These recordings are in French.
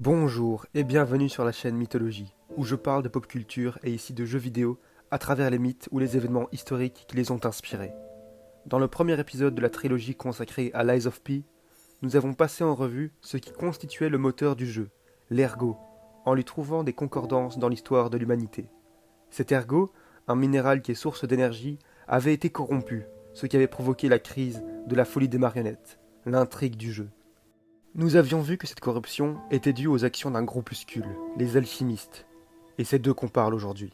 Bonjour et bienvenue sur la chaîne Mythologie, où je parle de pop culture et ici de jeux vidéo à travers les mythes ou les événements historiques qui les ont inspirés. Dans le premier épisode de la trilogie consacrée à Lies of P, nous avons passé en revue ce qui constituait le moteur du jeu, l'ergot, en lui trouvant des concordances dans l'histoire de l'humanité. Cet ergot, un minéral qui est source d'énergie, avait été corrompu, ce qui avait provoqué la crise de la folie des marionnettes, l'intrigue du jeu. Nous avions vu que cette corruption était due aux actions d'un groupuscule, les alchimistes, et c'est d'eux qu'on parle aujourd'hui.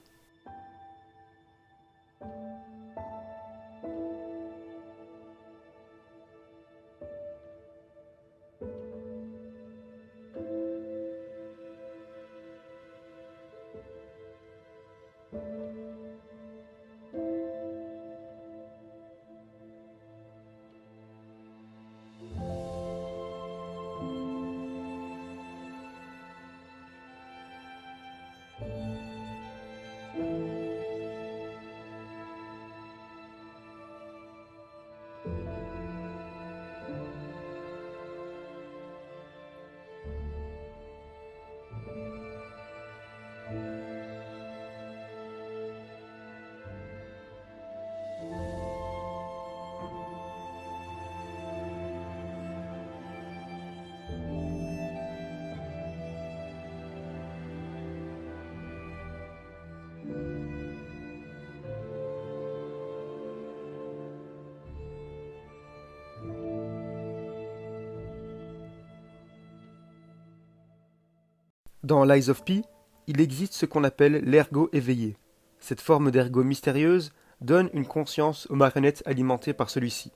Dans Lies of P, il existe ce qu'on appelle l'ergot éveillé. Cette forme d'ergot mystérieuse donne une conscience aux marionnettes alimentées par celui-ci.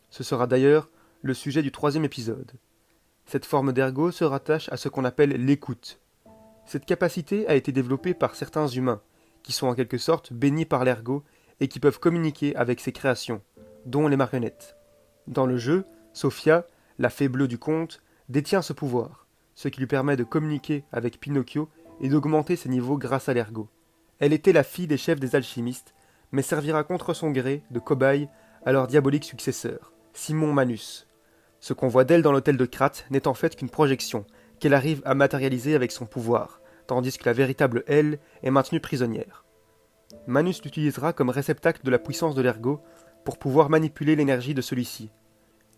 Ce sera d'ailleurs le sujet du troisième épisode. Cette forme d'ergot se rattache à ce qu'on appelle l'écoute. Cette capacité a été développée par certains humains, qui sont en quelque sorte bénis par l'ergot et qui peuvent communiquer avec ses créations, dont les marionnettes. Dans le jeu, Sophia, la fée bleue du conte, détient ce pouvoir, ce qui lui permet de communiquer avec Pinocchio et d'augmenter ses niveaux grâce à l'ergot. Elle était la fille des chefs des alchimistes, mais servira contre son gré de cobaye à leur diabolique successeur, Simon Manus. Ce qu'on voit d'elle dans l'hôtel de Krat n'est en fait qu'une projection, qu'elle arrive à matérialiser avec son pouvoir, tandis que la véritable elle est maintenue prisonnière. Manus l'utilisera comme réceptacle de la puissance de l'ergot pour pouvoir manipuler l'énergie de celui-ci.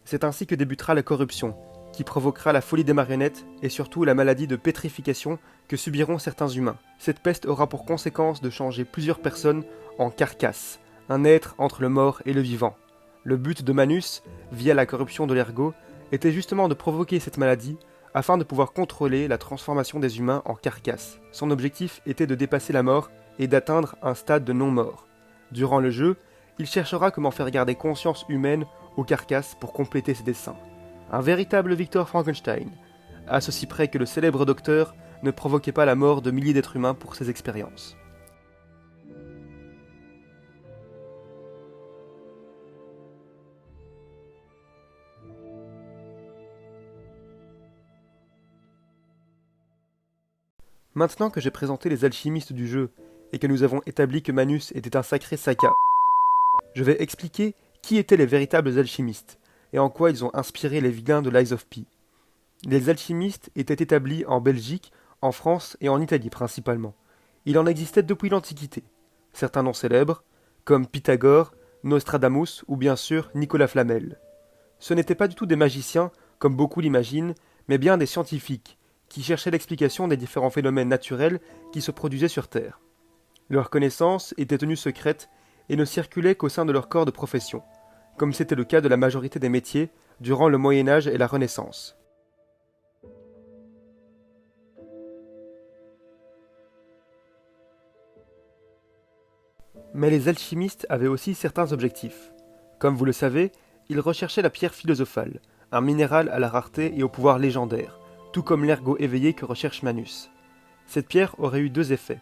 C'est ainsi que débutera la corruption, qui provoquera la folie des marionnettes et surtout la maladie de pétrification que subiront certains humains. Cette peste aura pour conséquence de changer plusieurs personnes en carcasses, un être entre le mort et le vivant. Le but de Manus, via la corruption de l'ergot, était justement de provoquer cette maladie afin de pouvoir contrôler la transformation des humains en carcasses. Son objectif était de dépasser la mort et d'atteindre un stade de non-mort. Durant le jeu, il cherchera comment faire garder conscience humaine aux carcasses pour compléter ses desseins. Un véritable Victor Frankenstein, à ceci près que le célèbre docteur ne provoquait pas la mort de milliers d'êtres humains pour ses expériences. Maintenant que j'ai présenté les alchimistes du jeu et que nous avons établi que Manus était un sacré Saka, je vais expliquer qui étaient les véritables alchimistes et en quoi ils ont inspiré les vilains de Lies of P. Les alchimistes étaient établis en Belgique, en France et en Italie principalement. Il en existait depuis l'Antiquité. Certains noms célèbres, comme Pythagore, Nostradamus ou bien sûr Nicolas Flamel. Ce n'étaient pas du tout des magiciens, comme beaucoup l'imaginent, mais bien des scientifiques, qui cherchaient l'explication des différents phénomènes naturels qui se produisaient sur Terre. Leurs connaissances étaient tenues secrètes et ne circulaient qu'au sein de leur corps de profession, comme c'était le cas de la majorité des métiers durant le Moyen Âge et la Renaissance. Mais les alchimistes avaient aussi certains objectifs. Comme vous le savez, ils recherchaient la pierre philosophale, un minéral à la rareté et au pouvoir légendaire, tout comme l'ergot éveillé que recherche Manus. Cette pierre aurait eu deux effets,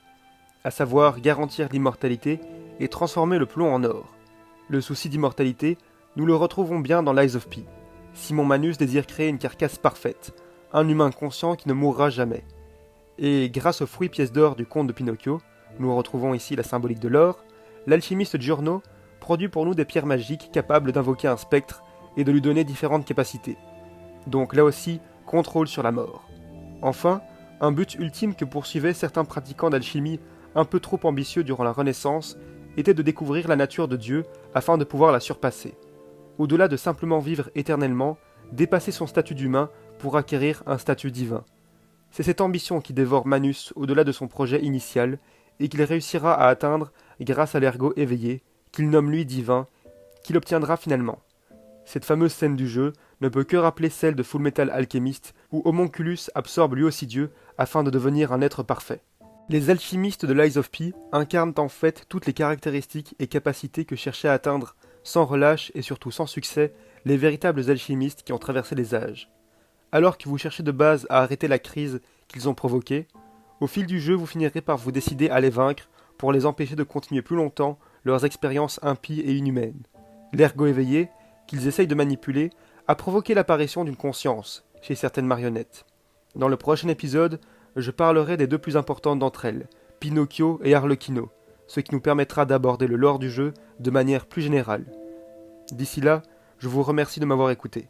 à savoir garantir l'immortalité et transformer le plomb en or. Le souci d'immortalité, nous le retrouvons bien dans Lies of P. Simon Manus désire créer une carcasse parfaite, un humain conscient qui ne mourra jamais. Et grâce aux fruits pièces d'or du conte de Pinocchio, nous retrouvons ici la symbolique de l'or, l'alchimiste Giorno produit pour nous des pierres magiques capables d'invoquer un spectre et de lui donner différentes capacités. Donc là aussi, contrôle sur la mort. Enfin, un but ultime que poursuivaient certains pratiquants d'alchimie un peu trop ambitieux durant la Renaissance était de découvrir la nature de Dieu afin de pouvoir la surpasser. Au-delà de simplement vivre éternellement, dépasser son statut d'humain pour acquérir un statut divin. C'est cette ambition qui dévore Manus au-delà de son projet initial et qu'il réussira à atteindre grâce à l'ergot éveillé, qu'il nomme lui divin, qu'il obtiendra finalement. Cette fameuse scène du jeu ne peut que rappeler celle de Fullmetal Alchemist où Homunculus absorbe lui aussi Dieu afin de devenir un être parfait. Les alchimistes de Lies of P incarnent en fait toutes les caractéristiques et capacités que cherchaient à atteindre sans relâche et surtout sans succès les véritables alchimistes qui ont traversé les âges. Alors que vous cherchez de base à arrêter la crise qu'ils ont provoquée, au fil du jeu vous finirez par vous décider à les vaincre pour les empêcher de continuer plus longtemps leurs expériences impies et inhumaines. L'ergot éveillé, qu'ils essayent de manipuler, a provoqué l'apparition d'une conscience chez certaines marionnettes. Dans le prochain épisode, je parlerai des deux plus importantes d'entre elles, Pinocchio et Arlecchino, ce qui nous permettra d'aborder le lore du jeu de manière plus générale. D'ici là, je vous remercie de m'avoir écouté.